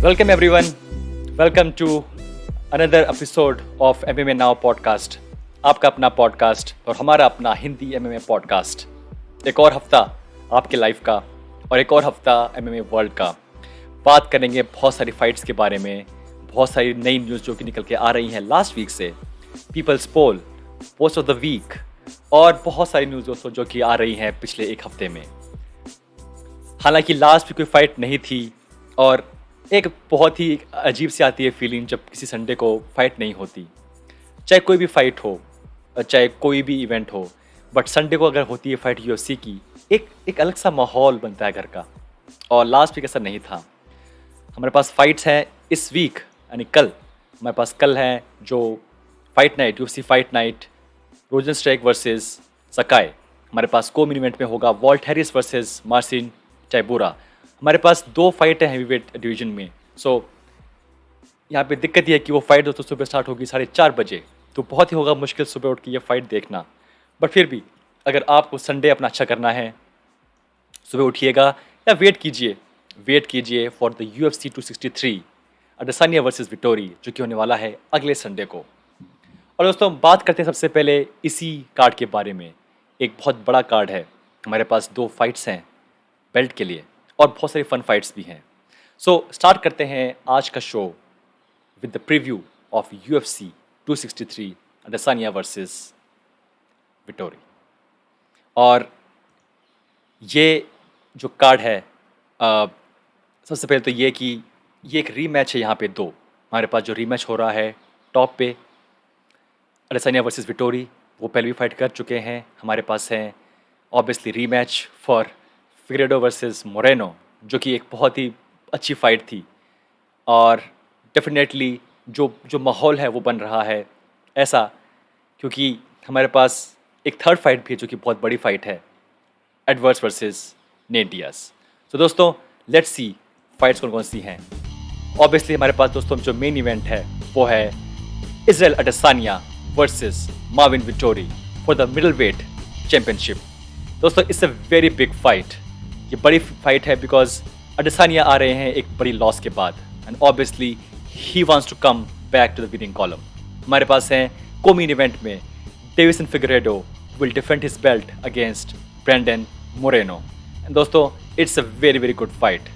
Welcome everyone. Welcome to another episode of MMA Now podcast. आपका अपना podcast और हमारा अपना हिंदी MMA पॉडकास्ट. एक और हफ्ता आपके लाइफ का और एक और हफ्ता MMA वर्ल्ड का. बात करेंगे बहुत सारी फाइट्स के बारे में, बहुत सारी नई न्यूज़ जो कि निकल के आ रही हैं लास्ट वीक से, people's poll, post of the week और बहुत सारी न्यूज़ दोस्तों जो कि आ रही हैं पिछले एक हफ्ते में. हालांकि लास्ट वीक कोई फाइट नहीं थी और एक बहुत ही अजीब सी आती है फीलिंग जब किसी संडे को फाइट नहीं होती. चाहे कोई भी फाइट हो, चाहे कोई भी इवेंट हो, बट संडे को अगर होती है फाइट UFC की, एक अलग सा माहौल बनता है घर का. और लास्ट वीक ऐसा नहीं था. हमारे पास फाइट्स हैं इस वीक, यानी कल हमारे पास कल है जो fight night, UFC fight night, Rozenstruik versus Sakai. हमारे पास को मेन इवेंट में होगा Walt Harris versus Marcin Tybura. हमारे पास दो फाइट है हैवीवेट डिवीजन में. सो यहाँ पे दिक्कत ये है कि वो फाइट दोस्तों सुबह स्टार्ट होगी 4:30 बजे, तो बहुत ही होगा मुश्किल सुबह उठ के ये फाइट देखना. बट फिर भी अगर आपको संडे अपना अच्छा करना है, सुबह उठिएगा या वेट कीजिए for the UFC 263 Adesanya versus Vettori, जो कि होने वाला है अगले संडे को. और दोस्तों बात करते हैं सबसे पहले इसी कार्ड के बारे में. एक बहुत बड़ा कार्ड है. हमारे पास दो फाइट्स हैं बेल्ट के लिए और बहुत सारी फन फाइट्स भी हैं. सो स्टार्ट करते हैं आज का show with the preview of UFC 263 Adesanya versus Vettori. और ये जो कार्ड है, सबसे पहले तो ये कि ये एक रीमैच है. यहाँ पे दो हमारे पास जो रीमैच हो रहा है टॉप पे, अडेसानिया वर्सेस विटोरी, वो पहले भी फाइट कर चुके हैं. हमारे पास है obviously rematch for Figueiredo versus Moreno, जो कि एक बहुत ही अच्छी फाइट थी. और डेफिनेटली जो माहौल है वो बन रहा है ऐसा, क्योंकि हमारे पास एक थर्ड फाइट भी है जो कि बहुत बड़ी फाइट है, एडवर्ड्स वर्सेस नेट डियाज. तो दोस्तों लेट्स सी फाइट्स कौन कौन सी हैं. ऑब्वियसली हमारे पास दोस्तों जो मेन इवेंट है वो है Israel Adesanya versus Marvin Vettori for the middleweight championship. दोस्तों it's a very big fight. ये बड़ी फाइट है बिकॉज अडेसानिया आ रहे हैं एक बड़ी लॉस के बाद, and obviously he wants to come back to the winning column. हमारे पास हैं को-मेन इवेंट में Deiveson Figueiredo will defend his belt against Brandon Moreno. And दोस्तों it's a very very good fight.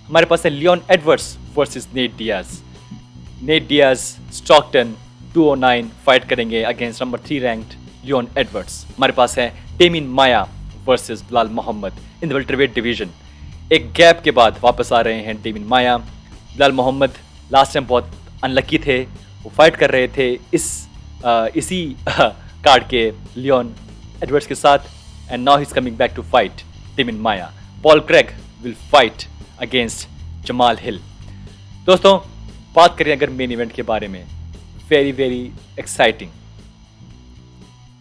हमारे पास है Leon Edwards versus Nate Diaz Stockton 209 fight करेंगे against number 3 ranked Leon Edwards. हमारे पास है Demian Maia versus Belal Muhammad in the welterweight division. एक gap के बाद वापस आ रहे हैं डेमिन माया. बिलाल मोहम्मद लास्ट टाइम बहुत अनलकी थे, वो फाइट कर रहे थे इसी कार्ड के लियोन एडवर्ड्स के साथ, and now he is coming back to fight Demian Maia. Paul Craig will fight against Jamal Hill. दोस्तों बात करें अगर मेन इवेंट के बारे में, वेरी वेरी एक्साइटिंग.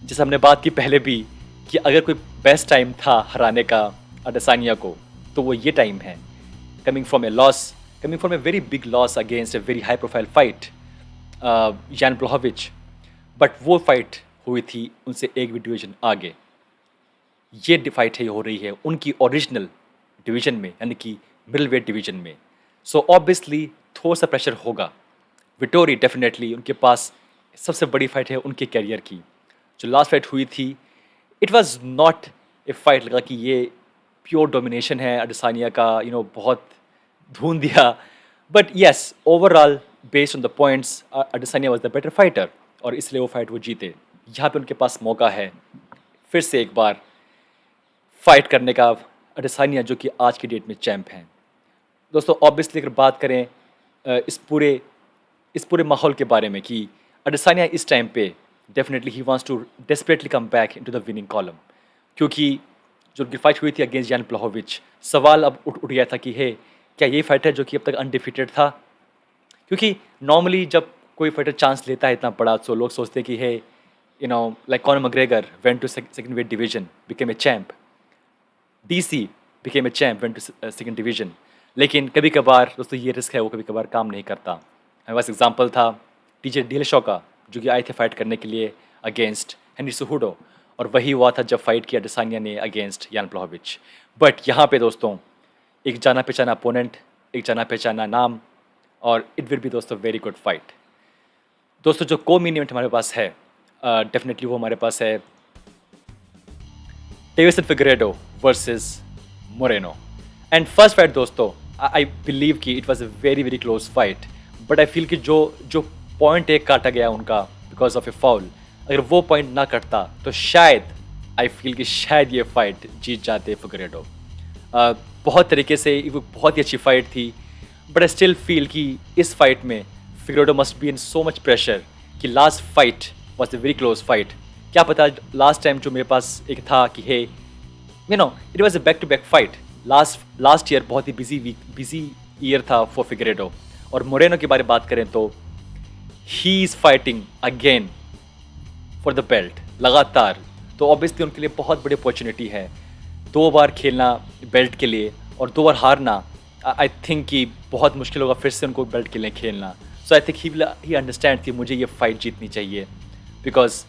जैसे हमने बात की पहले भी कि अगर कोई बेस्ट टाइम था हराने का अडेसानिया को, तो वो ये टाइम है. Coming from a very big loss against a very high profile fight, यान ब्लॉहोविच, बट वो फाइट हुई थी उनसे एक भी डिवीजन आगे. ये फाइट है हो रही है उनकी ओरिजिनल डिवीजन में, यानी कि मिडल वेट डिवीजन में. सो ऑब्वियसली थोड़ा सा प्रेशर होगा. विटोरी डेफिनेटली उनके पास सबसे बड़ी फाइट है उनके कैरियर की. जो लास्ट फाइट हुई थी, it was not A fight लगा कि ये प्योर डोमिनेशन है अडेसानिया का, बहुत धून दिया. But yes, overall based on the points Adesanya was the better fighter और इसलिए वो फाइट वो जीते. यहाँ पे उनके पास मौका है फिर से एक बार फाइट करने का अडेसानिया, जो कि आज की डेट में चैम्प हैं. दोस्तों ऑब्वियसली अगर बात करें इस पूरे माहौल के बारे में कि अडेसानिया इस टाइम पे definitely he wants to desperately come back into the winning column, क्योंकि जो उनकी फाइट हुई थी अगेंस्ट यान ब्लॉहोविच, सवाल अब उठ गया था कि हे क्या ये फाइट है जो कि अब तक अनडिफीटेड था. क्योंकि नॉर्मली जब कोई फाइटर चांस लेता है इतना बड़ा, तो लोग सोचते हैं कि he like Conor McGregor went to second weight division, became a champ. DC became a champ, went to second division. लेकिन कभी कभार दोस्तों ये रिस्क है, वो कभी कभार काम नहीं करता. हमारे पास एग्जाम्पल था TJ Dillashaw का, जो कि आए थे फाइट करने के लिए अगेंस्ट हेनरी सुहुडो, और वही हुआ था जब फाइट किया अडेसानिया ने अगेंस्ट यान ब्लॉहोविच. बट यहाँ पे दोस्तों एक जाना पहचाना अपोनेंट, एक जाना पहचाना नाम और इट विल बी दोस्तों वेरी गुड फाइट। दोस्तों जो को मेन इवेंट हमारे पास है, डेफिनेटली वो हमारे पास है Deiveson Figueiredo versus Moreno. And first fight दोस्तों, आई बिलीव कि it was a very very close fight, but I feel कि जो जो पॉइंट एक काटा गया उनका बिकॉज ऑफ ए फाउल, अगर वो पॉइंट ना कटता तो शायद आई फील कि शायद ये फाइट जीत जाते फिगरेडो। बहुत तरीके से वो बहुत ही अच्छी फाइट थी, बट आई स्टिल फील कि इस फाइट में Figueiredo must be in so much pressure कि last fight was a very close fight. क्या पता लास्ट टाइम जो मेरे पास एक था कि hey it was a back to back fight. Last year बहुत ही बिजी ईयर था फॉर फिगरेडो। और मोरेनो के बारे में बात करें तो he is fighting again for the belt लगातार, तो ऑब्वियसली उनके लिए बहुत बड़ी अपॉर्चुनिटी है 2 बार खेलना बेल्ट के लिए और 2 बार हारना। आई थिंक कि बहुत मुश्किल होगा फिर से उनको बेल्ट के लिए खेलना। सो आई थिंक ही अंडरस्टैंड कि मुझे ये फाइट जीतनी चाहिए, बिकॉज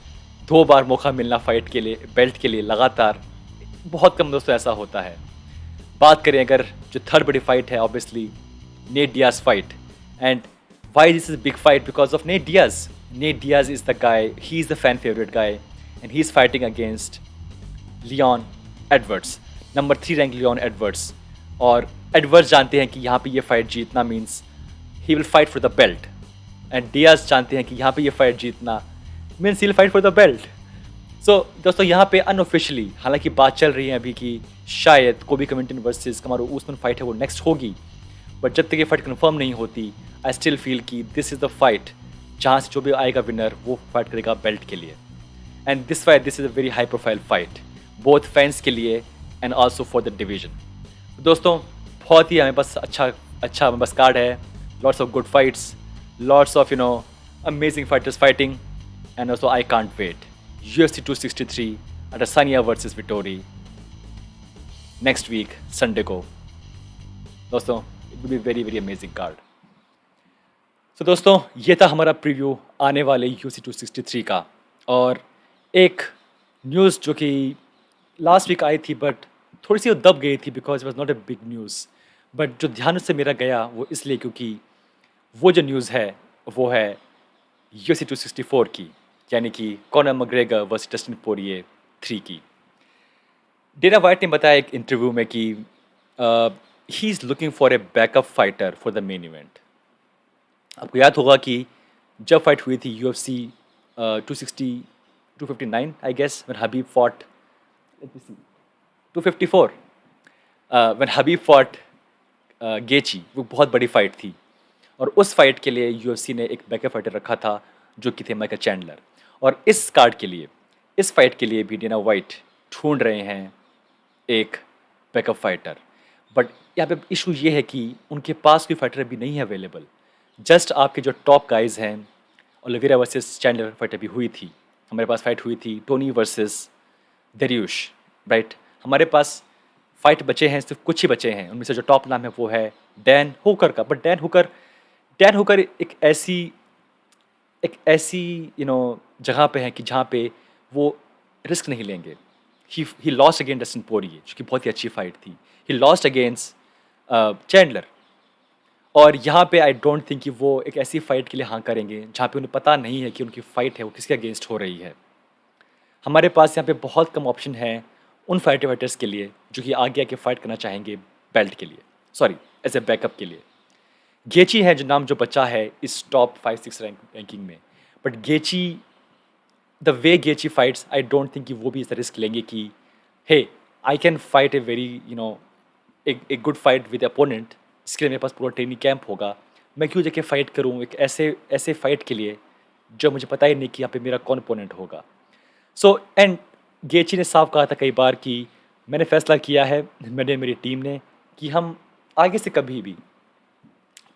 2 बार मौका मिलना फाइट के लिए बेल्ट के लिए लगातार बहुत कम दोस्तों ऐसा होता है। बात करें अगर जो थर्ड बड़ी फाइट है, obviously Nate Diaz fight. And why this is big fight? Because of Nate Diaz. Nate Diaz is the guy, he is the fan favourite guy, and he is fighting against Leon Edwards, number 3 rank Leon Edwards. और Edwards जानते हैं कि यहाँ पे ये fight जीतना means he will fight for the belt, and Diaz जानते हैं कि यहाँ पे ये फाइट जीतना means he will fight for the belt. So दोस्तों यहाँ पे अनऑफिशियली हालांकि बात चल रही है अभी कि शायद कोबी कविंटन वर्सेस कमारू उस्मान फाइट है वो नेक्स्ट होगी, बट जब तक ये फाइट कंफर्म नहीं होती आई स्टिल फील कि दिस इज़ द फाइट जहाँ से जो भी आएगा विनर वो फाइट करेगा बेल्ट के लिए। And this is a very high profile fight both fans के लिए and also for the division. दोस्तों बहुत ही हमें बस अच्छा हमें बस कार्ड है, lots of good fights, lots of amazing fighters fighting, and also I can't wait UFC 263 Adesanya versus Vettori next week Sunday को। दोस्तों it will be very very amazing card. So दोस्तों ये था हमारा प्रीव्यू आने वाले UFC 263 का। और एक न्यूज़ जो कि लास्ट वीक आई थी बट थोड़ी सी वो दब गई थी because it was not a big news, but जो ध्यान से मेरा गया वो इसलिए क्योंकि वो जो न्यूज़ है वो है UFC 264 की, यानी कि कॉनर मैकग्रेगर वर्सेस डस्टिन पोरिये 3 की। डेना वाइट ने बताया एक इंटरव्यू में कि he is looking for a backup fighter for the main event. आपको याद होगा कि जब फाइट हुई थी UFC 259 I guess when Khabib fought 254 when Khabib fought Gaethje, वो बहुत बड़ी फाइट थी और उस फाइट के लिए UFC ने एक बैकअप फाइटर रखा था जो कि थे माइकल चैंडलर। और इस कार्ड के लिए इस फाइट के लिए भी डेना वाइट ढूंढ रहे हैं एक बैकअप फाइटर, बट यहाँ पे इशू ये है कि उनके पास कोई फाइटर अभी नहीं है अवेलेबल। जस्ट आपके जो टॉप गाइज हैं, ओलिवेरा वर्सेस चैंडलर फाइट अभी हुई थी, हमारे पास फाइट हुई थी टोनी वर्सेस दरियुश, राइट। हमारे पास फाइट बचे हैं, सिर्फ कुछ ही बचे हैं, उनमें से जो टॉप नाम है वो है डैन हुकर का। बट डैन हुकर एक ऐसी जगह पे है कि जहाँ पे वो रिस्क नहीं लेंगे। ही लॉस्ट अगेंस्ट डस्टिन पोरिये जो कि बहुत ही अच्छी फाइट थी, ही लॉस्ट अगेंस्ट चैंडलर, और यहाँ पे आई डोंट थिंक कि वो एक ऐसी फाइट के लिए हाँ करेंगे जहाँ पे उन्हें पता नहीं है कि उनकी फाइट है वो किसके अगेंस्ट हो रही है। हमारे पास यहाँ पे बहुत कम ऑप्शन है उन फाइटर्स के लिए जो कि आगे आके फाइट करना चाहेंगे बेल्ट के लिए, सॉरी एज ए बैकअप के लिए। गेची है जो नाम जो बचा है इस टॉप 5-6 रैंकिंग में, but Gaethje the way Gaethje fights I don't think कि वो भी इस रिस्क लेंगे कि hey I can fight a very एक गुड फाइट विद अपोनेंट, इसके लिए मेरे पास पूरा ट्रेनिंग कैंप होगा, मैं क्यों जाके फाइट करूँ एक ऐसे फाइट के लिए जो मुझे पता ही नहीं कि यहाँ पे मेरा कौन अपोनेंट होगा। सो एंड गेची ने साफ कहा था कई बार कि मैंने फैसला किया है, मैंने मेरी टीम ने, कि हम आगे से कभी भी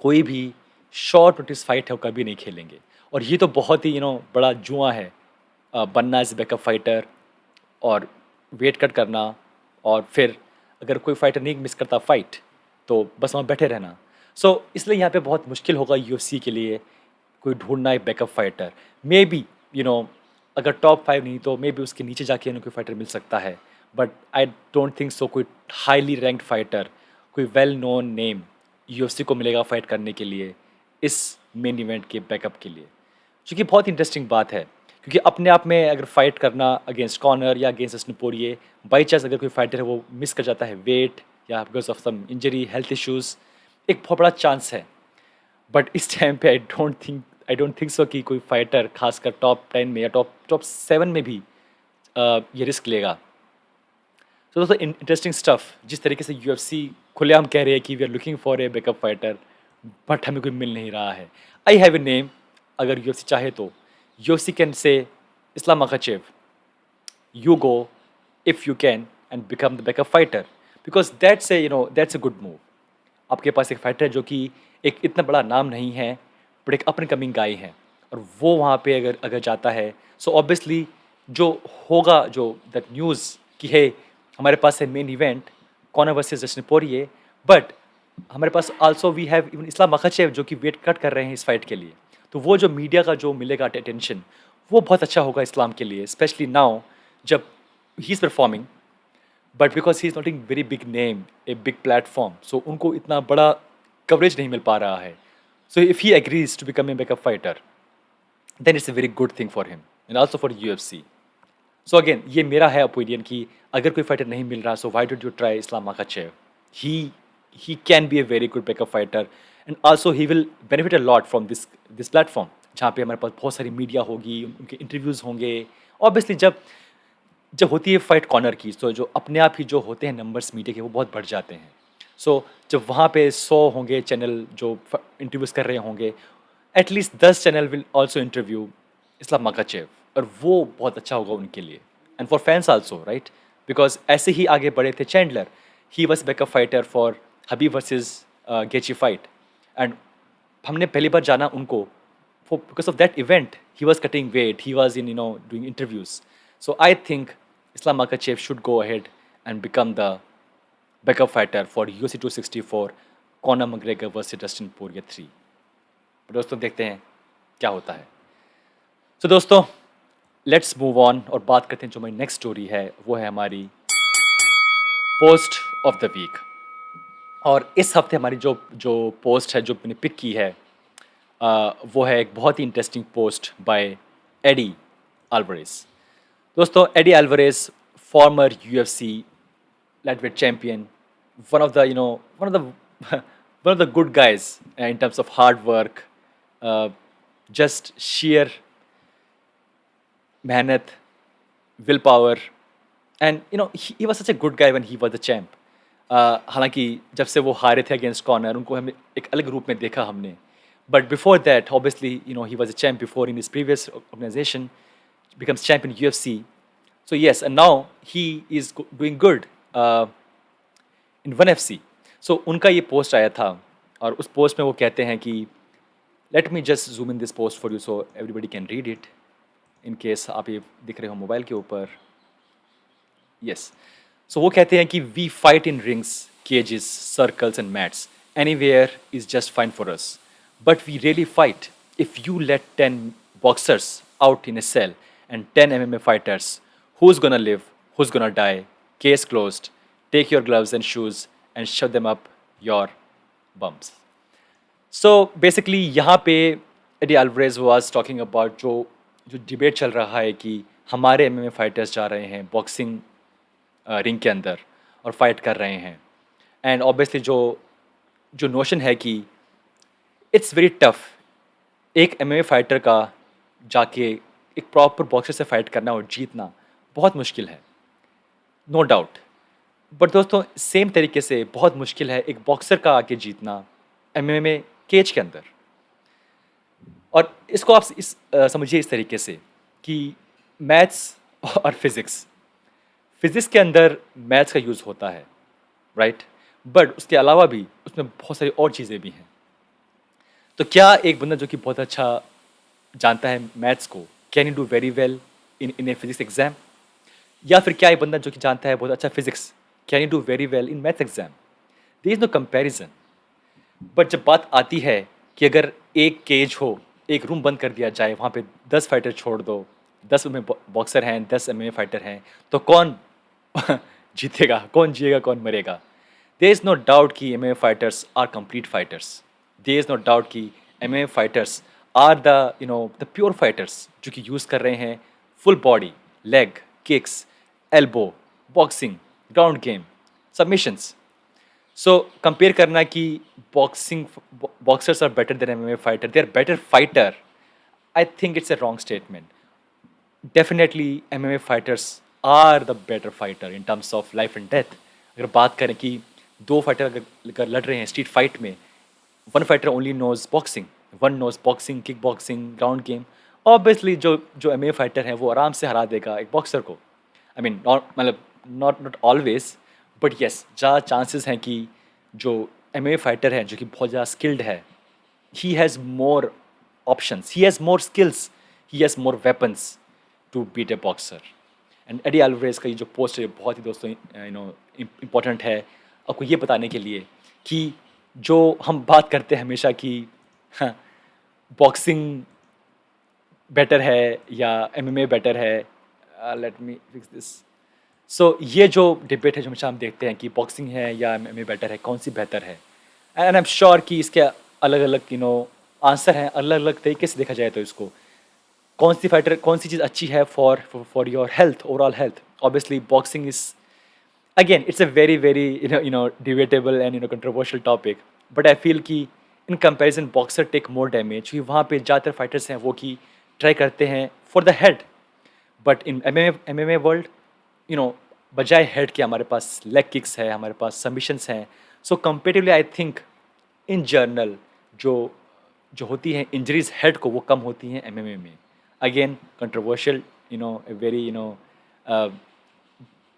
कोई भी शॉर्ट नोटिस फाइट है वो कभी नहीं खेलेंगे। और ये तो बहुत ही बड़ा जुआ है बनना एज बैकअप फाइटर और वेट कट करना, और फिर अगर कोई फाइटर नहीं मिस करता फाइट तो बस वहाँ बैठे रहना। सो इसलिए यहाँ पे बहुत मुश्किल होगा UFC के लिए कोई ढूंढना एक बैकअप फाइटर। मे बी अगर टॉप 5 नहीं तो मे बी उसके नीचे जाके कोई फाइटर मिल सकता है, but I don't think so कोई हाईली रैंक्ड फाइटर, कोई वेल नोन नेम UFC को मिलेगा फाइट करने के लिए इस मेन इवेंट के बैकअप के लिए, जो कि बहुत इंटरेस्टिंग बात है क्योंकि अपने आप में अगर फाइट करना अगेंस्ट कॉनर या अगेंस्ट डस्टिन पोरिये, बाई चांस अगर कोई फाइटर है वो मिस कर जाता है वेट या because of some injury health issues, एक बहुत बड़ा चांस है। बट इस टाइम पे आई डोंट थिंक सो कि कोई फाइटर खासकर टॉप 10 में या टॉप 7 में भी ये रिस्क लेगा। तो दोस्तों इंटरेस्टिंग स्टफ, जिस तरीके से यूएफसी खुलेआम कह रहे हैं कि we are looking for a backup fighter, but हमें कोई मिल नहीं रहा है। आई हैव ए नेम, अगर यूएफसी चाहे तो UFC can say Islam Makhachev, you go if you can and become the backup fighter, because that's a good move। आपके पास एक फाइटर है जो कि एक इतना बड़ा नाम नहीं है बट एक अप एंड कमिंग गाय है, और वो वहाँ पे अगर अगर जाता है सो ऑब्वियसली जो होगा, जो दैट न्यूज़ कि है हमारे पास है main event Conor versus Justin Poirier, but हमारे पास also we have even Islam Makhachev जो कि वेट कट कर रहे हैं इस फाइट के लिए। तो वो जो मीडिया का जो मिलेगा अटेंशन, वो बहुत अच्छा होगा इस्लाम के लिए, स्पेशली नाउ जब he is performing, but because he is not in very big name, a big platform, so उनको इतना बड़ा कवरेज नहीं मिल पा रहा है। So if he agrees to become a backup fighter, then it's a very good thing for him and also for UFC. So again ये मेरा है ओपिनियन कि अगर कोई फाइटर नहीं मिल रहा, so why don't you try Islam Makhachev. He can be a very good backup fighter and also he will benefit a lot from this platform, जहाँ पे हमारे पास बहुत सारी मीडिया होगी, उनके इंटरव्यूज़ होंगे। ऑब्वियसली जब जब होती है फाइट कॉर्नर की, तो जो अपने आप ही जो होते हैं नंबर्स मीडिया के, वो बहुत बढ़ जाते हैं। सो जब वहाँ पे 100 होंगे चैनल जो इंटरव्यूज़ कर रहे होंगे, at least 10 channel will also interview Islam Makhachev, और वो बहुत अच्छा होगा उनके लिए and for fans also, right? Because ऐसे ही आगे बढ़े थे Chandler, he was backup fighter for Habib versus गेची fight, and हमने पहली बार जाना उनको for because of that event. He was cutting weight, he was in doing interviews. So I think Islam Makhachev should go ahead and become the backup fighter for UFC 264 Conor McGregor versus Dustin Poirier 3। तो दोस्तों देखते हैं क्या होता है। तो दोस्तों let's move on और बात करते हैं, जो हमारी नेक्स्ट स्टोरी है वो है हमारी पोस्ट ऑफ द वीक। और इस हफ्ते हमारी जो जो पोस्ट है जो मैंने पिक की है, वो है एक बहुत ही interesting post by Eddie Alvarez. दोस्तों Eddie Alvarez, former UFC lightweight champion, one of the good guys in terms of hard work, just sheer मेहनत, will power, and he was such a good guy when he was the champ. हालांकि जब से वो हारे थे against corner, उनको हमें एक अलग रूप में देखा हमने, but before that obviously he was a champ before in his previous organisation, becomes champ in UFC. So yes, and now he is doing good in ONE FC. So उनका ये पोस्ट आया था, और उस पोस्ट में वो कहते हैं कि let me just zoom in this post for you so everybody can read it, in case आप ये दिख रहे हो मोबाइल के ऊपर। Yes. So वो कहते हैं कि we fight in rings, cages, circles and mats. Anywhere is just fine for us. But we really fight if you let 10 boxers out in a cell and 10 MMA fighters. Who's gonna live? Who's gonna die? Case closed. Take your gloves and shoes and shove them up your bums. So basically यहाँ पे Eddie Alvarez was talking about जो debate चल रहा है कि हमारे MMA fighters जा रहे हैं बॉक्सिंग रिंग के अंदर और फाइट कर रहे हैं, एंड ऑब्वियसली जो नोशन है कि इट्स वेरी टफ एक MMA फाइटर का जाके एक प्रॉपर बॉक्सर से फाइट करना और जीतना बहुत मुश्किल है, नो डाउट। बट दोस्तों सेम तरीके से बहुत मुश्किल है एक बॉक्सर का आके जीतना MMA केज के अंदर। और इसको आप समझिए इस तरीके से कि मैथ्स और फिज़िक्स के अंदर मैथ्स का यूज़ होता है, राइट? बट उसके अलावा भी उसमें बहुत सारी और चीज़ें भी हैं। तो क्या एक बंदा जो कि बहुत अच्छा जानता है मैथ्स को, can you do very well in A physics exam? या फिर क्या एक बंदा जो कि जानता है बहुत अच्छा physics, can you do very well in maths exam? There is no comparison. But जब बात आती है कि अगर एक केज हो, एक रूम बंद कर दिया जाए, वहाँ पे 10 फाइटर छोड़ दो, 10 में बॉक्सर हैं, 10 MMA फाइटर हैं, तो कौन जीतेगा, कौन जिएगा, कौन मरेगा? देयर इज़ नो डाउट कि MMA fighters are complete fighters. There is no doubt कि MMA fighters are the pure fighters जो कि यूज़ कर रहे हैं full body, leg, kicks, elbow, boxing, ground game, submissions. So compare करना कि boxing boxers are better than MMA fighter, they are better fighter, I think it's a wrong statement. Definitely MMA fighters are the better fighter in terms of life and death. अगर बात करें कि दो fighter अगर लड़ रहे हैं street fight में, one fighter only knows boxing, one knows boxing, kick boxing, ground game, obviously जो MMA फाइटर है वो आराम से हरा देगा एक बॉक्सर को। आई मीन नॉट मतलब नॉट ऑलवेज, बट येस ज़्यादा चांसेस हैं कि जो MMA फाइटर है जो कि बहुत ज़्यादा स्किल्ड है, he has more options, he has more skills, he has more weapons to beat a boxer. And Eddie Alvarez का ये जो पोस्ट है बहुत ही दोस्तों इम्पोर्टेंट है आपको ये बताने के लिए कि जो हम बात करते हैं हमेशा कि बॉक्सिंग बेटर है या MMA बेटर है, लेट मी फिक्स दिस। सो ये जो डिबेट है जो हमेशा हम देखते हैं कि बॉक्सिंग है या MMA बेटर है, कौन सी बेहतर है, एंड आई एम श्योर कि इसके अलग अलग आंसर हैं, अलग अलग तरीके से देखा जाए तो इसको कौन सी फाइटर कौन सी चीज़ अच्छी है for your health, overall health. Obviously boxing is again it's a very very debatable and controversial topic, but I feel कि in comparison boxer take more damage, क्योंकि वहाँ पे ज़्यादातर फाइटर्स हैं वो कि ट्राई करते हैं for the head, but in MMA world बजाय हेड के हमारे पास लेग किक्स है, हमारे पास सबमिशंस हैं। So comparatively I think in general जो जो होती हैं इंजरीज हेड को वो कम होती हैं MMA में। Again controversial, very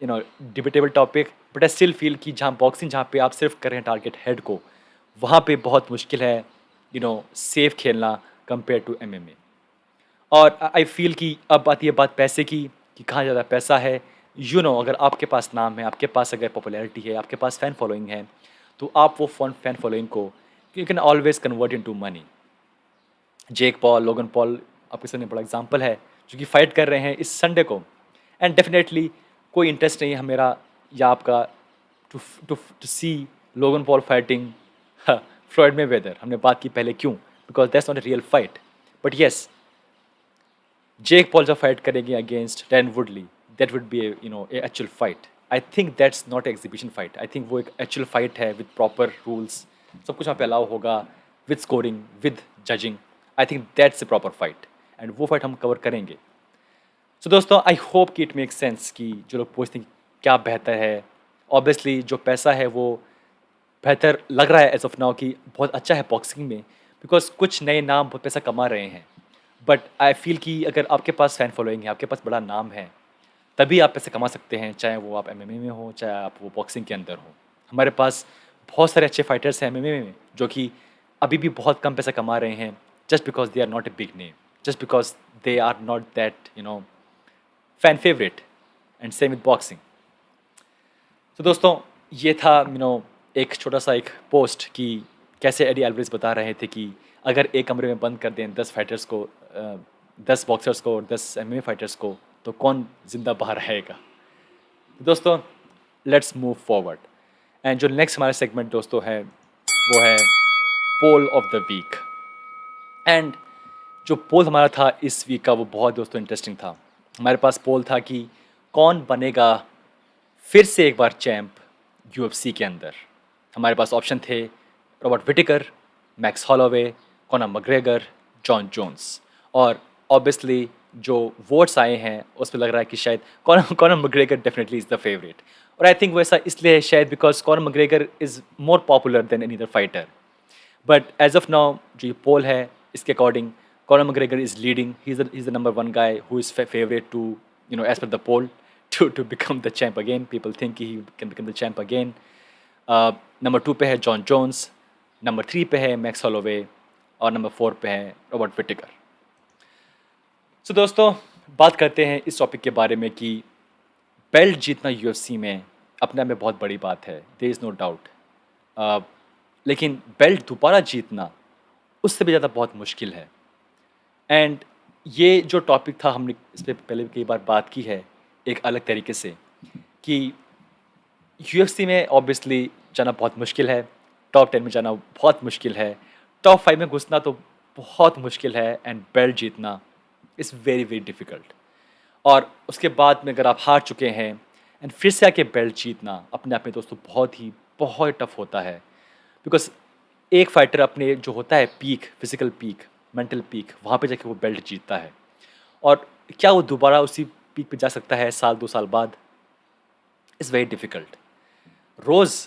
debatable topic, but I still feel कि जहाँ बॉक्सिंग जहाँ पे आप सिर्फ कर रहे हैं टारगेट हेड को, वहाँ पे बहुत मुश्किल है सेफ खेलना कंपेयर टू MMA। और आई फील कि अब आती है बात पैसे की कि कहाँ ज़्यादा पैसा है। अगर आपके पास नाम है, आपके पास अगर पॉपुलैरिटी है, आपके पास फ़ैन फॉलोइंग है, तो आप वो फ़ैन फॉलोइंग को you can always convert into money. Jake Paul, Logan Paul आपके सामने बड़ा एग्जांपल है जो कि फ़ाइट कर रहे हैं इस संडे को, एंड डेफिनेटली कोई इंटरेस्ट नहीं है मेरा या आपका to to to C Logan Paul fighting Floyd Mayweather. हमने बात की पहले क्यों, because that's not a real fight, but yes Jake Paul जब फाइट करेंगे against Dan वुडली, that would be A actual fight. I think that's not exhibition fight, I think वो एक actual fight है विद प्रॉपर रूल्स, सब कुछ वहाँ पे allow होगा, with scoring, with judging. I think that's a proper fight, and वो fight हम कवर करेंगे। सो दोस्तों आई होप कि इट मेक सेंस कि जो लोग पूछते हैं क्या बेहतर है, ऑब्वियसली जो पैसा है वो बेहतर लग रहा है एज ऑफ नाउ कि बहुत अच्छा है बॉक्सिंग में, बिकॉज कुछ नए नाम बहुत पैसा कमा रहे हैं। बट आई फील कि अगर आपके पास फ़ैन फॉलोइंग है, आपके पास बड़ा नाम है, तभी आप पैसे कमा सकते हैं, चाहे वो आप MMA में हो, चाहे आप वो बॉक्सिंग के अंदर हो। हमारे पास बहुत सारे अच्छे फाइटर्स हैं MMA में जो कि अभी भी बहुत कम पैसा कमा रहे हैं, just because they are not a big name, just because they are not that fan favourite, and same with boxing. तो दोस्तों ये था एक छोटा सा एक पोस्ट कि कैसे एडी अल्वारेज बता रहे थे कि अगर एक कमरे में बंद कर दें 10 फाइटर्स को, 10 बॉक्सर्स को और 10 MMA फाइटर्स को, तो कौन ज़िंदा बाहर रहेगा। दोस्तों लेट्स मूव फॉरवर्ड, एंड जो नेक्स्ट हमारा सेगमेंट दोस्तों है वो है poll of the week. And जो पोल हमारा था इस वीक का वो बहुत दोस्तों इंटरेस्टिंग था। हमारे पास पोल था कि कौन बनेगा फिर से एक बार चैम्प UFC के अंदर। हमारे पास ऑप्शन थे Robert Whittaker, Max Holloway, Conor McGregor, Jon Jones, और ऑब्वियसली जो वोट्स आए हैं उस पर लग रहा है कि शायद Conor McGregor definitely is the favourite. और आई थिंक वैसा इसलिए है शायद because Conor McGregor is more popular than any other fighter. But as of now जो ये पोल है इसके according Conor McGregor is leading, he is the number one guy who is favourite to as per the poll to become the champ again. People think he can become the champ again. Number 2 पे है Jon Jones, number 3 पे है max Holloway, और number 4 पे है Robert Whittaker. सो दोस्तों बात करते हैं इस टॉपिक के बारे में कि बेल्ट जीतना UFC में अपने आप में बहुत बड़ी बात है, देयर इज़ नो डाउट। लेकिन बेल्ट दोबारा जीतना उससे भी ज़्यादा बहुत मुश्किल है। एंड ये जो टॉपिक था हमने इस पर पहले भी कई बार बात की है एक अलग तरीके से कि UFC में ऑब्वियसली जाना बहुत मुश्किल है, टॉप 10 में जाना बहुत मुश्किल है, टॉप 5 में घुसना तो बहुत मुश्किल है एंड बेल्ट जीतना इज़ वेरी वेरी डिफ़िकल्ट। और उसके बाद में अगर आप हार चुके हैं एंड फिर से आके बेल्ट जीतना अपने आप में दोस्तों बहुत टफ होता है। बिकॉज एक फाइटर अपने जो होता है peak, physical peak, mental peak, वहाँ पे जाके वो बेल्ट जीतता है। और क्या वो दोबारा उसी पीक पे जा सकता है साल 2 साल बाद? Is very difficult. Rose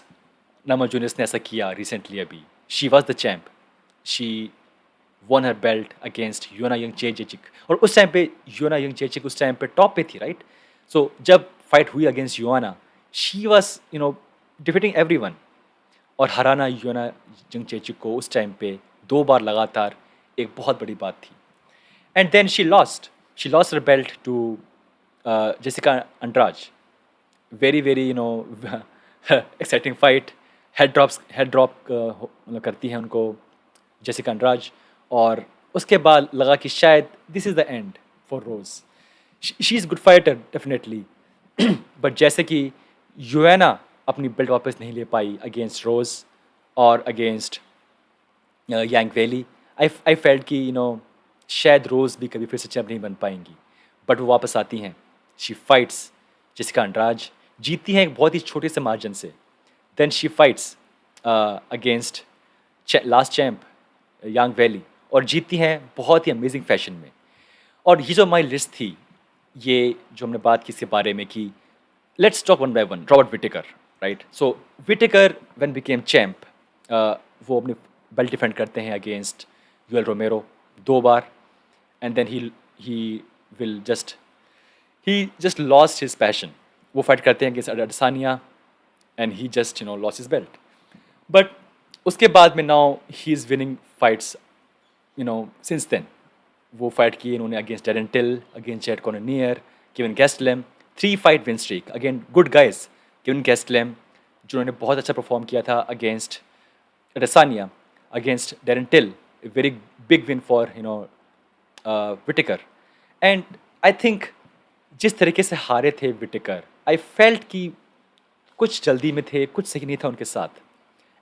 Namajunas ने ऐसा किया रिसेंटली अभी। She was the champ, she won her belt against Yona Young Jędrzejczyk। और उस टाइम पे योना यंग जेचिक उस टाइम पे टॉप पे थी, राइट? सो जब फाइट हुई अगेंस्ट योना, शी वाज डिफीटिंग एवरीवन। और हराना योना यंग जेचिक को उस टाइम पे 2 बार लगातार एक बहुत बड़ी बात थी। And then she lost her belt to Jessica Andrade. Very very exciting fight. Head drop करती है उनको जेसिका अंड्राज। और उसके बाद लगा कि शायद this is the end for Rose. She is good fighter definitely, but जैसे कि यूएना अपनी बेल्ट वापस नहीं ले पाई अगेंस्ट रोज और against Yang valley, I felt कि शायद रोज भी कभी फिर से चैम्प नहीं बन पाएंगी। बट वो वापस आती हैं, शी फाइट्स जेसिका अंड्राज, जीतती हैं एक बहुत ही छोटे से मार्जिन से। Then she fights against last champ Yang Weili और जीतती हैं बहुत ही अमेजिंग फैशन में। और ये जो हमारी लिस्ट थी, ये जो हमने बात की इसके बारे में कि let's talk one by one. Robert Whittaker, right? So Whittaker when became champ, वो अपने बेल्ट डिफेंड करते हैं अगेंस्ट यूएल रोमेरो 2 बार। And then he will just lost his passion. वो फाइट करते हैं against Adesanya and he just lost his belt. But उसके बाद में now he is winning fights since then. वो फाइट किए इन्होंने against Darren Till, against Jared Cannonier, Kevin गैस्टलम। 3 fight win streak again good guys. Kelvin Gastelum जिन्होंने बहुत अच्छा perform किया था against Adesanya, against Darren Till, very big win for Whittaker. And I think जिस तरीके से हारे थे विटेकर, आई फेल्ट कि कुछ जल्दी में थे, कुछ सही नहीं था उनके साथ।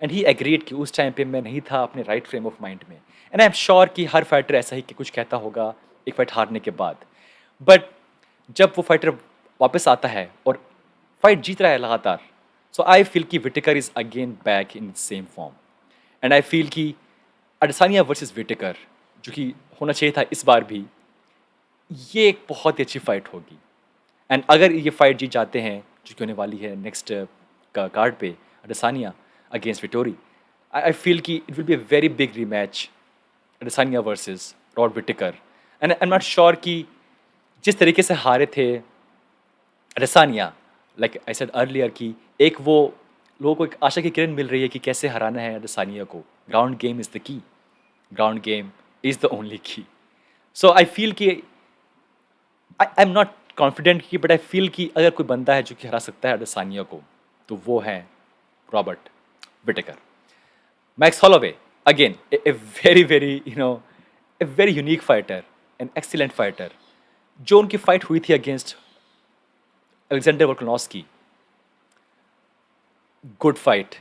एंड ही एग्रीड कि उस टाइम पे मैं नहीं था अपने राइट फ्रेम ऑफ माइंड में। एंड आई एम श्योर कि हर फाइटर ऐसा ही कि कुछ कहता होगा एक फाइट हारने के बाद। बट जब वो फाइटर वापस आता है और फाइट जीत रहा है लगातार, सो आई फील कि Whittaker is again back in same form. And I feel कि अडेसानिया वर्सेस विटेकर जो कि होना चाहिए था इस बार भी, ये एक बहुत ही अच्छी फाइट होगी। एंड अगर ये फाइट जीत जाते हैं जो कि होने वाली है नेक्स्ट का कार्ड पे, Adesanya against Vettori, I feel कि it will be a very big rematch, Adesanya versus Rob Whittaker. And I am not sure कि जिस तरीके से हारे थे Adesanya, like I said earlier कि एक वो लोगों को एक आशा की किरण मिल रही है कि कैसे हराना है अडेसानिया को। Ground game is the key, ground game is the only की। सो आई फील कि आई एम नॉट कॉन्फिडेंट की, बट आई फील कि अगर कोई बंदा है जो कि हरा सकता है अडेसानिया को, तो वो है Robert Whittaker. Max Holloway again a very very a very unique fighter, an excellent fighter। जो उनकी फाइट हुई थी against Alexander Volkanovski, good fight,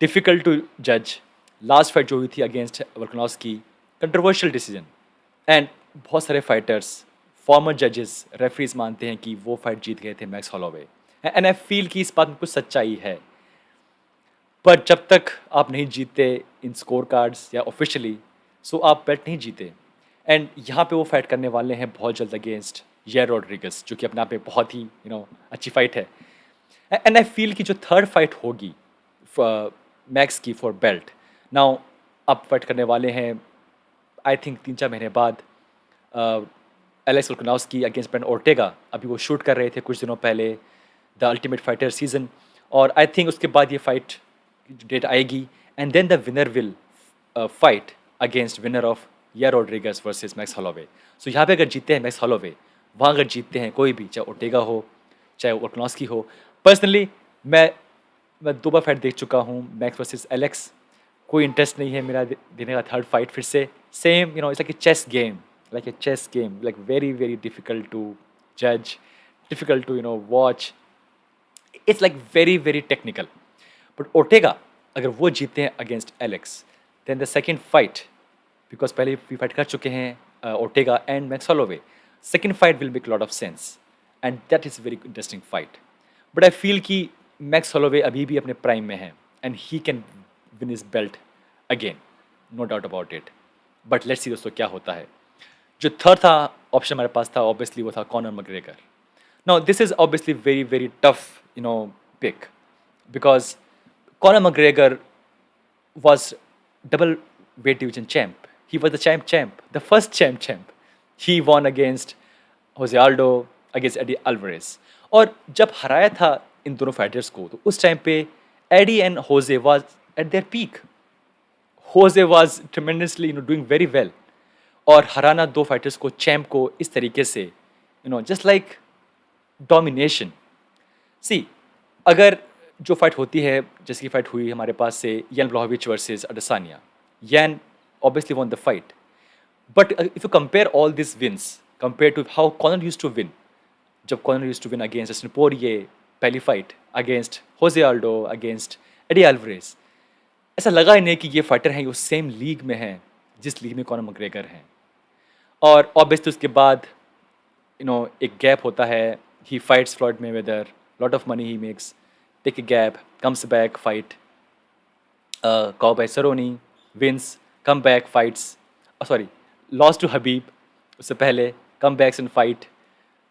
difficult to जज। लास्ट फाइट जो हुई थी against Volkanovski, controversial decision. And बहुत सारे फाइटर्स, फॉर्मर जजेस, रेफरीज मानते हैं कि वो फाइट जीत गए थे max Holloway. And I feel कि इस बात में कुछ सच्चाई है। पर जब तक आप नहीं जीते इन स्कोर कार्ड्स या ऑफिशियली, सो आप बेल्ट नहीं जीते। एंड यहाँ पे वो फाइट करने वाले हैं बहुत जल्द अगेंस्ट यायर रॉड्रिगस, जो कि अपने आप में बहुत ही अच्छी फाइट है। एंड आई फील कि जो थर्ड फाइट होगी मैक्स की फॉर बेल्ट, नाउ अब फाइट करने वाले हैं आई थिंक 3-4 महीने बाद Alex Volkanovski against Brendan Ortega. अभी वो शूट कर रहे थे कुछ दिनों पहले द अल्टीमेट फाइटर सीजन, और आई थिंक उसके बाद ये फाइट डेट आएगी। And then the winner will fight against winner of Yair Rodriguez versus Max Holloway. So यहाँ पे अगर जीतते हैं मैक्स हॉलोवे, वहाँ अगर जीतते हैं कोई भी, चाहे ओर्टेगा हो चाहे वोल्कानोव्स्की हो। पर्सनली मैं 2 बार फाइट देख चुका हूँ मैक्स वर्सेस एलेक्स, कोई इंटरेस्ट नहीं है मेरा देने का थर्ड फाइट फिर से। Same it's like a chess game, like very very difficult to जज, difficult to watch. It's like very very technical. But Ortega अगर वो जीते हैं against Alex, then the second fight, because पहले भी फाइट कर चुके हैं Ortega and Max Holloway, second fight will make lot of sense and that is very interesting fight. But I feel कि मैक्स हॉलोवे अभी भी अपने प्राइम में है and he can win his belt again, no doubt about it. But let's see दोस्तों क्या होता है. जो थर्ड था ऑप्शन हमारे पास था, ऑब्वियसली वो था Conor McGregor. Now this is obviously very very tough pick, because Conor McGregor was double weight division champ. He was the champ, the first champ. He won against Jose Aldo, against Eddie Alvarez. और जब हराया था इन दोनों fighters को तो उस time पे Eddie and Jose was at their peak. Jose was tremendously doing very well. और हराना दो फाइटर्स को, चैम्प को, इस तरीके से जस्ट लाइक डोमिनेशन. सी, अगर जो फाइट होती है, जैसे की फाइट हुई हमारे पास से यान ब्लॉविच वर्सेस अडसानिया, यान obviously won the fight. But if you compare all these wins compared to how Conor used to win, जब Conor used to win against Dustin Poirier पहली fight, against Jose Aldo, against Eddie Alvarez, ऐसा लगा ही नहीं कि ये fighter हैं, ये same league में हैं जिस लीग में कॉनर मैकग्रेगर हैं. और ऑब्वियसली उसके बाद एक गैप होता है. ही fights Floyd Mayweather, lot of money he makes, take a gap, comes back, fight Cowboy Cerrone, wins, come back, fights, lost to Habib उससे पहले, comebacks and fight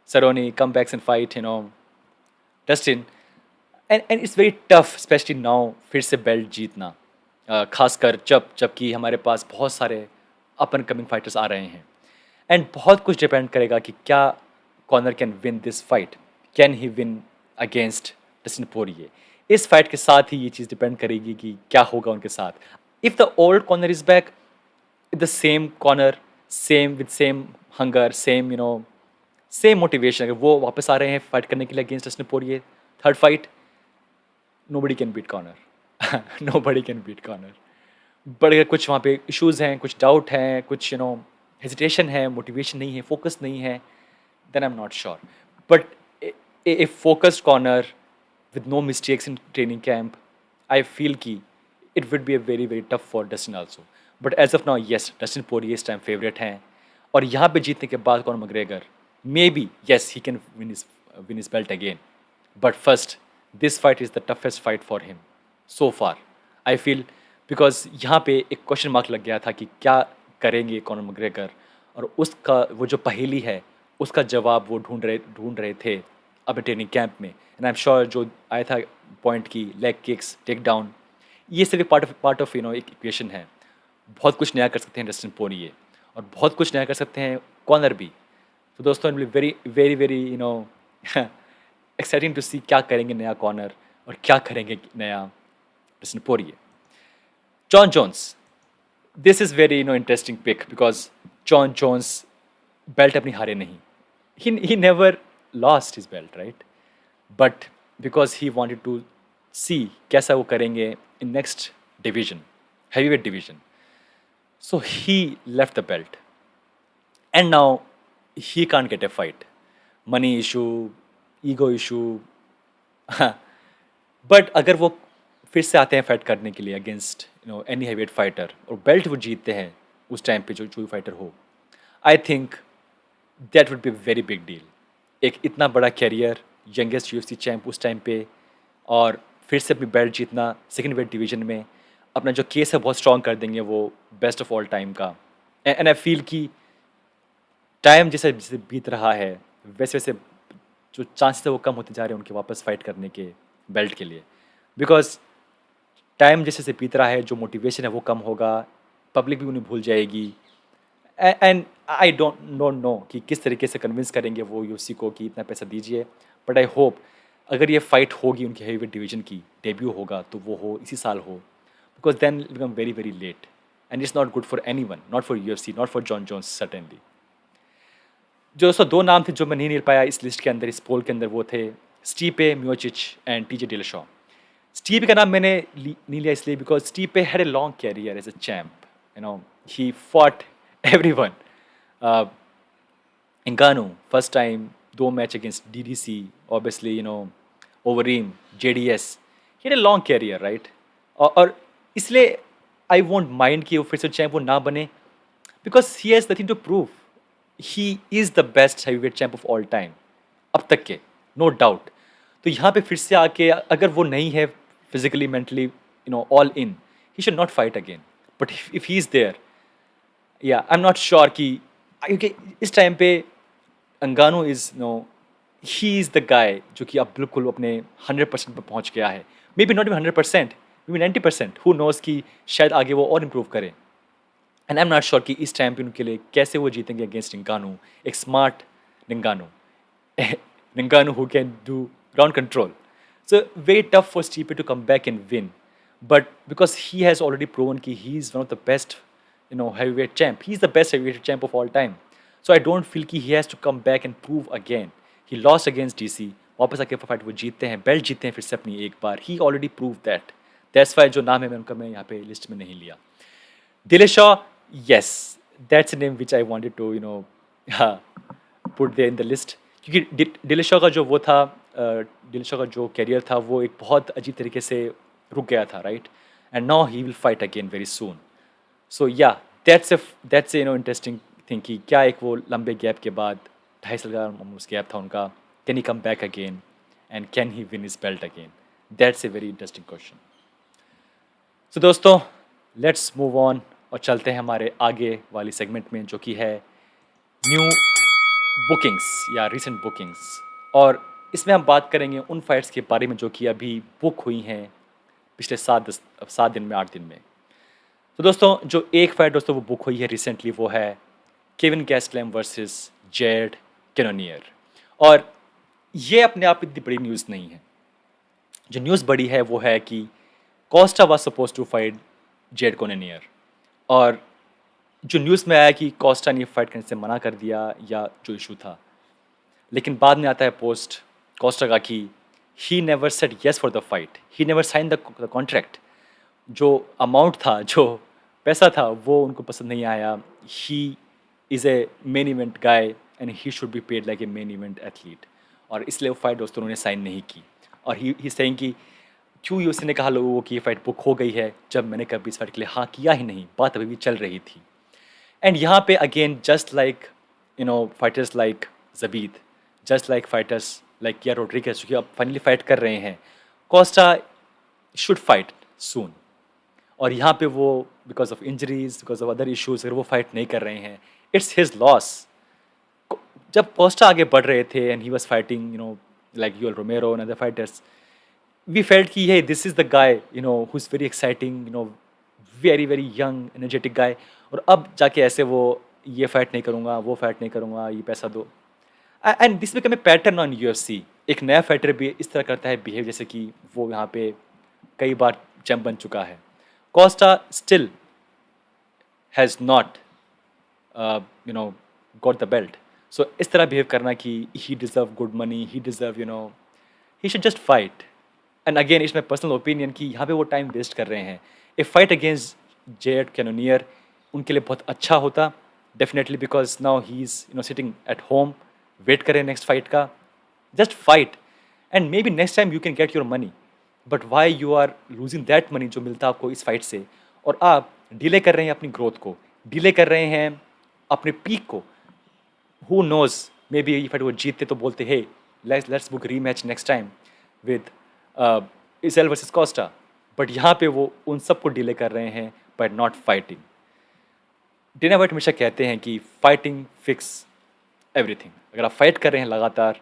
Cerrone, comebacks and fight Dustin, and it's very tough especially now फिर से belt जीतना, खासकर जबकि हमारे पास बहुत सारे अप एंड कमिंग फाइटर्स आ रहे हैं. एंड बहुत कुछ डिपेंड करेगा कि क्या Conor can win this fight, can he win against Dustin Poirier. इस फाइट के साथ ही ये चीज़ डिपेंड करेगी कि क्या होगा उनके साथ. If the old corner is back, the same corner, same with same hunger, same motivation, अगर वो वापस आ रहे हैं फाइट करने के लिए against Dustin Poirier, third fight, nobody can beat Conor. Nobody can beat Conor. But अगर कुछ वहाँ पे इश्यूज़ हैं, कुछ डाउट हैं, कुछ हेजिटेशन है, मोटिवेशन नहीं है, फोकस नहीं है, then I am not sure. But a focused Conor with no mistakes in training camp, I feel ki it would be a very very tough for Dustin also. But as of now, yes, Dustin Poirier इस time favorite हैं. और यहाँ पे जीतने के बाद Conor McGregor, maybe yes he can win his belt again. But first, this fight is the toughest fight for him so far. I feel because यहाँ पे एक क्वेश्चन मार्क लग गया था कि क्या करेंगे कॉनर मैकग्रेगर, और उसका वो जो पहेली है उसका जवाब वो ढूंढ रहे थे अपने ट्रेनिंग कैंप में. एंड आई एम श्योर जो आया था पॉइंट की लेग किक्स, टेक डाउन, ये सिर्फ पार्ट ऑफ एक इक्वेशन है. बहुत कुछ नया कर सकते हैं डस्टिन पोरिये, और बहुत कुछ नया कर सकते हैं कॉनर भी. तो दोस्तों, it will very very very exciting to see क्या करेंगे नया कॉनर और क्या करेंगे नया Dustin Poirier. John Jones, this is very interesting pic, because John Jones belt अपनी हारे नहीं. He never lost his belt, right? But because he wanted to see कैसा वो करेंगे in next division, heavyweight division, so he left the belt, and now he can't get a fight. Money issue, ego issue. But अगर वो फिर से आते हैं fight करने के लिए अगेंस्ट एनी हेवीवेट फाइटर, और बेल्ट वो जीतते हैं उस टाइम पे, जो भी फाइटर हो, I think that would be very big deal. एक इतना बड़ा कैरियर, यंगेस्ट यूएफसी चैंप उस टाइम पे, और फिर से अपनी बेल्ट जीतना सेकंड वेट डिवीजन में, अपना जो केस है बहुत स्ट्रॉन्ग कर देंगे वो बेस्ट ऑफ ऑल टाइम का. एंड आई फील कि टाइम जैसे जैसे बीत रहा है वैसे वैसे जो चांसेस है वो कम होते जा रहे हैं उनके वापस फाइट करने के बेल्ट के लिए. बिकॉज टाइम जैसे जैसे बीत रहा है, जो मोटिवेशन है वो कम होगा, पब्लिक भी उन्हें भूल जाएगी. एंड आई डोंट नो कि किस तरीके से कन्विंस करेंगे वो यूएफसी को कि इतना पैसा दीजिए. बट आई होप अगर ये फाइट होगी उनकी हेवीवेट डिवीजन की, डेब्यू होगा, तो वो हो इसी साल हो, because then it become very very late and it's not good for anyone, not for UFC, not for Jon Jones certainly. जो दो नाम थे जो मैं नहीं पाया इस लिस्ट के अंदर, इस पोल के अंदर, वो थे स्टीपे मियोचिच एंड टीजे डिलशॉ. स्टीपे का नाम मैंने नहीं लिया इसलिए because Stipe had a long career as a champ. He fought everyone. Ngannou, first time, 2 match against DDC, obviously, Overeem, JDS. He had a long career, right? और इसलिए आई वोंट माइंड कि वो फिर से चैंप वो ना बने, because he has nothing to prove. He is the best heavyweight champ of all time अब तक के, नो डाउट. तो यहाँ पे फिर से आके अगर वो नहीं है physically mentally all in, he should not fight again. But if he is there, या आई एम नॉट श्योर कि, क्योंकि इस टाइम पे Ngannou is he is the guy जो कि अब बिल्कुल अपने 100% पे पहुंच गया है. May be not even 100%, may be 90%. Who nose कि शायद आगे वो और इम्प्रूव करे. And I am not sure कि इस चैंपियन के लिए कैसे वो जीतेंगे अगेंस्ट निंगानू, एक smart निंगानू. Ngannou who can do ground control. So very tough for Stipe to come back and win. But because he has already proven that he is one of the best, heavyweight champ. He is the best heavyweight champ of all time. So I don't feel कि he has to come back and prove again. He lost against DC. वापस आके fight वो जीतते हैं, belt जीतते हैं फिर से अपनी एक बार. He already proved that. That's why जो नाम है मैं उनका मैं यहाँ पे लिस्ट में नहीं लिया. Dillashaw, yes, that's a name which I wanted to put there in the list. क्योंकि डिलिशा का जो वो था, डिलिशा का जो कैरियर था वो एक बहुत अजीब तरीके से रुक गया था, right. And now he will fight again very soon. So yeah that's interesting thing कि क्या एक वो लंबे गैप के बाद 2.5 साल का उस गैप था उनका, can he come back again and can he win his belt again. That's a very interesting question. So दोस्तों, लेट्स मूव ऑन और चलते हैं हमारे आगे वाली सेगमेंट में, जो कि है न्यू बुकिंग्स या रिसेंट बुकिंग्स. और इसमें हम बात करेंगे उन फाइट्स के बारे में जो कि अभी बुक हुई हैं पिछले 7 दिन में, 8 दिन में. तो दोस्तों, जो एक फाइट दोस्तों वो बुक हुई है रिसेंटली, वो है केविन गैस्लम वर्सेस जेड कैनोनियर. और ये अपने आप इतनी बड़ी न्यूज़ नहीं है. जो न्यूज़ बड़ी है वो है कि Costa was suppose to fight Jared Cannonier, और जो न्यूज़ में आया कि कॉस्टा ने फाइट करने से मना कर दिया या जो इशू था. लेकिन बाद में आता है पोस्ट कॉस्टा का कि he never said yes for the fight, he never sign the contract. जो अमाउंट था, जो पैसा था, वो उनको पसंद नहीं आया. He is a main event guy and he should be paid like a main event athlete. और इसलिए वो फाइट दोस्तों उन्होंने साइन नहीं की. और ही सेइंग कि क्यों यूएसए ने कहा लोगों को कि ये फाइट बुक हो गई है, जब मैंने कभी इस फाइट के लिए हाँ किया ही नहीं. बात अभी भी चल रही थी. एंड यहाँ पे again just like fighters like Zabit, just like fighters like किया रोड्रिगेज जो कि अब फाइनली फाइट कर रहे हैं, कॉस्टा शुड फाइट सून. और यहाँ पे वो because of injuries, because of other issues, अगर वो फाइट नहीं कर रहे हैं, इट्स हिज लॉस. जब कॉस्टा आगे बढ़ रहे थे and he was fighting like Yoel Romero and other fighters, we felt कि hey, this is the guy who is very exciting, very very young energetic guy. और अब जाके ऐसे वो ये फाइट नहीं करूँगा, वो फाइट नहीं करूँगा, ये पैसा दो. And this become a pattern on UFC. एक नया फाइटर भी इस तरह करता है बिहेव जैसे कि वो यहाँ पे कई बार चैंप बन चुका है. Costa still has not got the belt. So इस तरह बिहेव करना कि he deserve good money, he deserve he should just fight. And again it's my personal opinion कि यहाँ पे वो टाइम वेस्ट कर रहे हैं. A fight against Jared Cannonier उनके लिए बहुत अच्छा होता definitely, because now he is sitting at home, wait करें नेक्स्ट फाइट का. Just fight and may be next time you can get your money. But why you are losing that money जो मिलता आपको इस फाइट से, और आप delay कर रहे हैं अपनी ग्रोथ को, डिले कर रहे हैं अपने पीक को. हु नोज, मे बी ये फाइट वो जीतते तो बोलते हे let's book rematch next time with Israel versus Costa. But यहाँ पे वो उन सबको डिले कर रहे हैं by not fighting. Dana White हमेशा कहते हैं कि फाइटिंग फिक्स एवरीथिंग. अगर आप फाइट कर रहे हैं लगातार,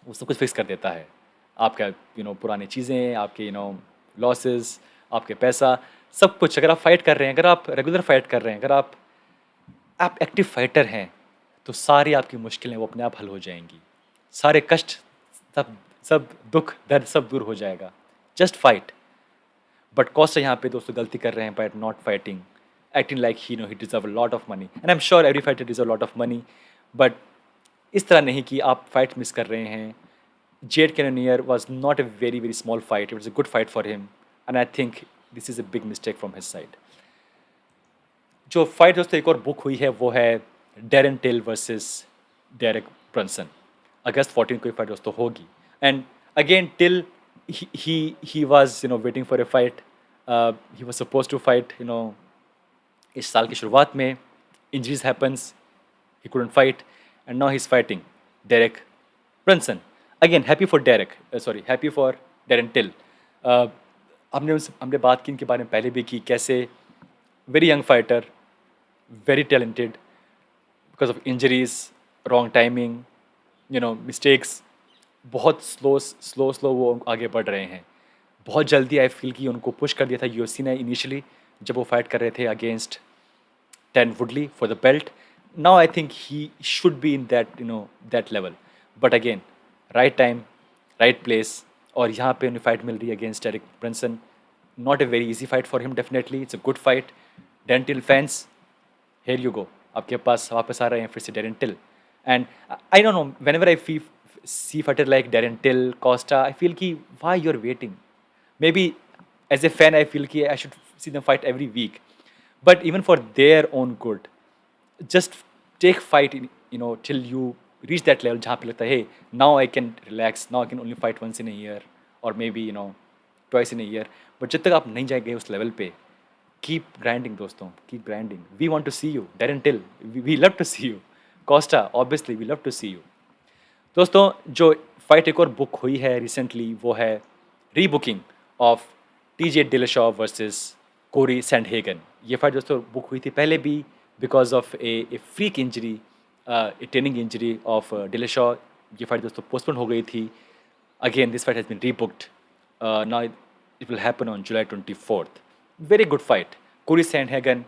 वो सब कुछ फिक्स कर देता है. आपका पुरानी चीज़ें, आपके लॉसेस, आपके पैसा, सब कुछ. अगर आप फाइट कर रहे हैं, अगर आप रेगुलर फाइट कर रहे हैं, अगर आप एक्टिव फाइटर हैं, तो सारी आपकी मुश्किलें वो अपने आप हल हो जाएंगी. सारे कष्ट, सब दुख दर्द सब दूर हो जाएगा. Just fight. बट कॉस्टा यहाँ पे दोस्तों गलती कर रहे हैं by not fighting, acting like he deserve a lot of money. And I am sure every fighter deserve lot of money, but इस तरह नहीं कि आप फाइट मिस कर रहे हैं. Jared Cannonier was not a very very small fight, it was a good fight for him, and I think this is a big mistake from his side. जो fight दोस्तों एक और बुक हुई है वो है Darren Till versus Derek Brunson. अगस्त 14 को ये फाइट दोस्तों होगी. And again, till he was waiting for a fight, he was suppose to fight इस साल की शुरुआत में injuries happens, he couldn't fight, and now he's fighting Derek Brunson. Again, happy for Darren Till. हमने बात की इनके बारे में पहले भी की, कैसे very young fighter, very talented, because of injuries, wrong timing, mistakes, बहुत स्लो वो आगे बढ़ रहे हैं. बहुत जल्दी आई फील कि उनको पुश कर दिया था UFC ने इनिशियली जब वो फाइट कर रहे थे against Dan Woodley for the belt. Now I think he should be in that level. But again, right time, right place. और यहाँ पे उन्हें फाइट मिल रही है against Derek Brunson. Not a very easy fight for him definitely. It's a good fight. Darren Till fans, here you go. आपके पास वापस आ रहे हैं फिर से Darren Till. And I don't know, whenever I see fighter like Darren Till, Costa, I feel कि why you're waiting? Maybe as a fan I feel कि I should see them fight every week. But even for their own good, just take fight till you reach that level जहाँ पे लगता है hey, now I can relax, now I can only fight once in a year or maybe twice in a year. But जब तक आप नहीं जाएंगे उस लेवल पे, keep grinding दोस्तों, keep grinding. We want to see you, Darren Till. We love to see you. Costa, obviously we love to see you. दोस्तों जो फाइट एक और बुक हुई है रिसेंटली वो है rebooking of TJ Dillashaw versus Cory Sandhagen. ये fight दोस्तों बुक हुई थी पहले भी because of a freak injury, a training injury of Dillashaw. ये फाइट दोस्तों पोस्टपोन हो गई थी. Again this fight has been rebooked. Now it will happen on July 24th. Very good fight. Cory Sandhagen,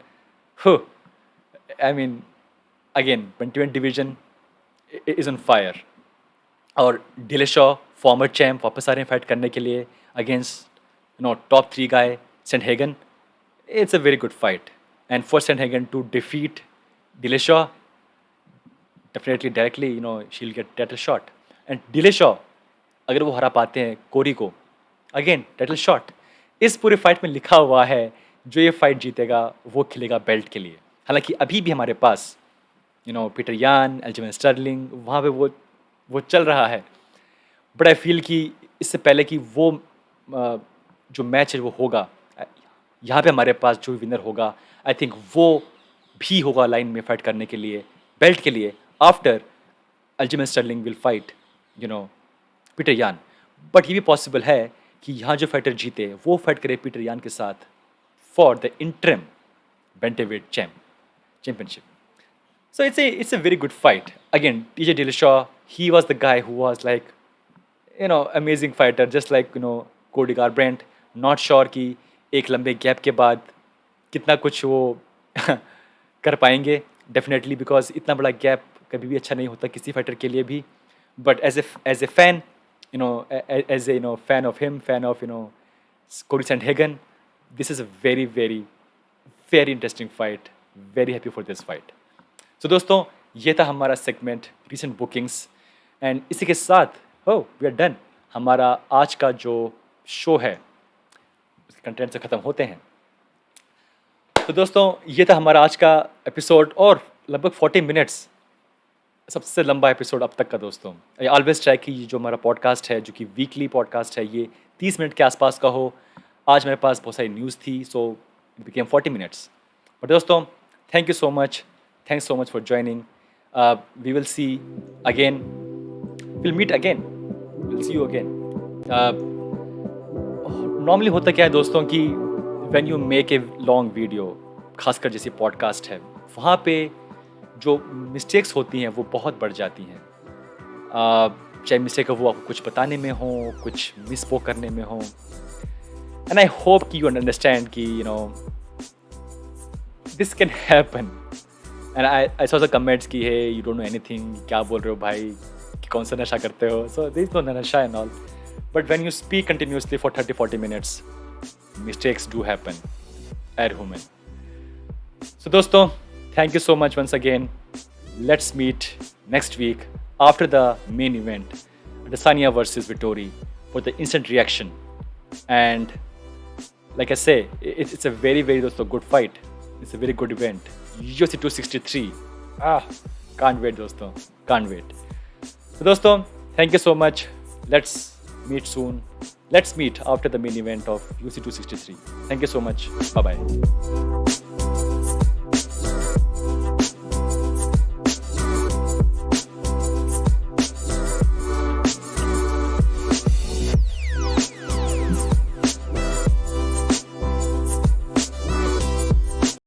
I mean again 21 division is on fire. और Dillashaw former champ वापस आ रहे हैं फाइट करने के लिए against top 3 guy Sandhagen. It's a very good fight. And for Sandhagen to defeat Dillashaw, definitely directly, she'll get title shot. And Dillashaw, अगर वो हरा पाते हैं कोरी को, again, title shot. इस पूरे फाइट में लिखा हुआ है जो ये फाइट जीतेगा वो खिलेगा बेल्ट के लिए. हालांकि अभी भी हमारे पास पीटर यान, एल्जिमेन स्टर्लिंग, वहाँ पे वो चल रहा है. बट आई फील कि इससे पहले कि वो जो मैच है वो होगा, यहाँ पे हमारे पास जो विनर होगा आई थिंक वो भी होगा लाइन में फाइट करने के लिए बेल्ट के लिए after Aljamain Sterling will fight Petr Yan. But ये भी पॉसिबल है कि यहाँ जो फाइटर जीते वो फाइट करे पीटर यान के साथ for the interim bantamweight championship. So it's a very good fight. Again, TJ Dillashaw, he was the guy who was like, amazing fighter, just like Cody Garbrandt. Not sure कि एक लंबे gap के बाद कितना कुछ वो कर पाएंगे. डेफिनेटली बिकॉज इतना बड़ा गैप कभी भी अच्छा नहीं होता किसी फाइटर के लिए भी. But as a fan, as a fan of him, fan of Cory Sandhagen, this is a very very very interesting fight. Very happy for this fight. So दोस्तों ये था हमारा सेगमेंट रीसेंट बुकिंग्स. एंड इसी के साथ we are done. हमारा आज का जो शो है उसके कंटेंट से ख़त्म होते हैं. तो दोस्तों ये था हमारा आज का एपिसोड और लगभग 40 मिनट्स, सबसे लंबा एपिसोड अब तक का. दोस्तों आई ऑलवेज ट्राई कि जो हमारा पॉडकास्ट है जो कि वीकली पॉडकास्ट है ये 30 मिनट के आसपास का हो. आज मेरे पास बहुत सारी न्यूज़ थी so it became 40 minutes. But दोस्तों thank you so much. Thanks so much for joining. We will see again. We'll meet again. We'll see you again. Normally होता क्या है दोस्तों कि when you make a long video, खासकर जैसे podcast है, वहाँ पे जो मिस्टेक्स होती हैं वो बहुत बढ़ जाती हैं. चाहे मिस्टेक वो आपको कुछ बताने में हो, कुछ मिसस्पोक करने में हो. And I hope कि you understand कि this can happen. And I saw the comments कि hey you don't know anything, क्या बोल रहे हो भाई, कि कौन सा नशा करते हो. So there is no नशा and all. But when you speak continuously for 30-40 minutes, mistakes do happen. Are human. So दोस्तों thank you so much once again. Let's meet next week after the main event, Adesanya versus Vettori, for the instant reaction. And like I say, it's a very very दोस्तों good fight. It's a very good event. UFC 263. Can't wait दोस्तों, can't wait. So दोस्तों, thank you so much. Let's meet soon. Let's meet after the main event of UFC 263. Thank you so much. Bye bye.